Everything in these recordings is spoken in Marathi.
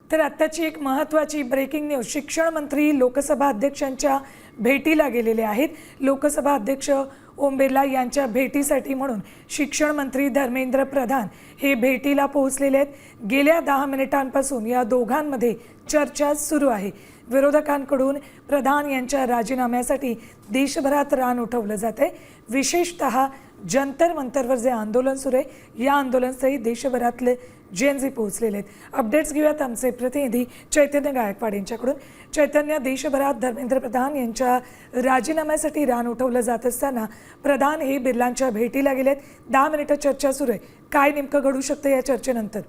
तर आत्ताची एक महत्त्वाची ब्रेकिंग न्यूज, शिक्षण मंत्री लोकसभा अध्यक्षांच्या भेटीला गेलेले आहेत। लोकसभा अध्यक्ष ओम बिर्ला यांच्या भेटीसाठी म्हणून शिक्षण मंत्री धर्मेंद्र प्रधान हे भेटीला पोहोचलेले आहेत। गेल्या 10 मिनिटांपासून या दोघांमध्ये चर्चा सुरू आहे। विरोधकांकडून प्रधान यांच्या राजीनाम्यासाठी देशभरात रान उठवलं जाते। विशेषतः जंतर मंतरवर जे आंदोलन सुरू आहे, या आंदोलनासहित देशभरातले जेएनजी पोहोचलेले आहेत। अपडेट्स घेऊयात आमचे प्रतिनिधी चैतन्य गायकवाड यांच्याकडून। चैतन्य, देशभरात धर्मेंद्र प्रधान यांच्या राजीनाम्यासाठी रान उठवलं जात असताना प्रधान हे बिर्लांच्या भेटीला गेलेत। 10 मिनिटं चर्चा सुरू आहे। काय नेमकं घडू शकतं या चर्चेनंतर?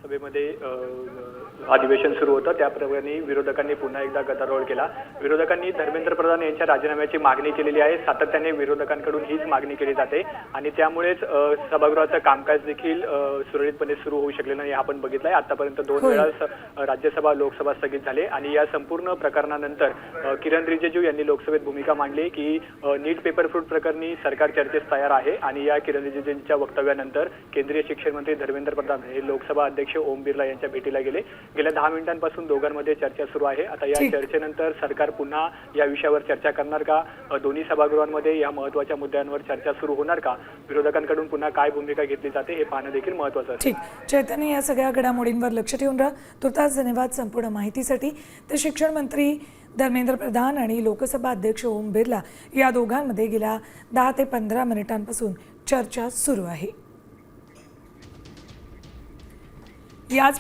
सभेमध्ये अधिवेशन सुरू होतं, त्याप्रमाणे विरोधकांनी पुन्हा एकदा गदारोळ केला। विरोधकांनी धर्मेंद्र प्रधान यांच्या राजीनाम्याची मागणी केलेली आहे। सातत्याने विरोधकांकडून हीच मागणी केली जाते आणि त्यामुळेच सभागृहाचं कामकाज देखील सुरळीतपणे सुरू होऊ शकले नाही। आपण बघितलंय आतापर्यंत 2 वेळा राज्यसभा लोकसभा स्थगित झाले आणि या संपूर्ण प्रकरणानंतर किरण रिजिजू यांनी लोकसभेत भूमिका मांडली की नीट पेपर फूट प्रकरणी सरकार चर्चेस तयार आहे आणि या किरण रिजिजूंच्या वक्तव्यानंतर केंद्रीय शिक्षण मंत्री धर्मेंद्र प्रधान हे लोकसभा अध्यक्ष ओम बिर्ला यांच्या भेटीला गेले। गेल्या 10 मिनिटांपासून दोघांमध्ये चर्चा सुरू आहे। आता या चर्चेनंतर सरकार पुन्हा या विषयावर चर्चा करणार का? दोन्ही सभागृहांमध्ये या महत्त्वाच्या मुद्द्यांवर चर्चा सुरू होणार का? विरोधकांकडून पुन्हा काय भूमिका घेतली जाते हे पाहणं देखील महत्त्वाचं आहे। ठीक, चैतन्य, या सगळ्या घडामोडींवर लक्ष ठेवून राहा। तुर्तास धन्यवाद संपूर्ण माहितीसाठी। तर शिक्षण मंत्री धर्मेंद्र प्रधान आणि लोकसभा अध्यक्ष ओम बिर्ला या दोघांमध्ये गेल्या 10 ते 15 मिनिटांपासून चर्चा सुरू आहे। याच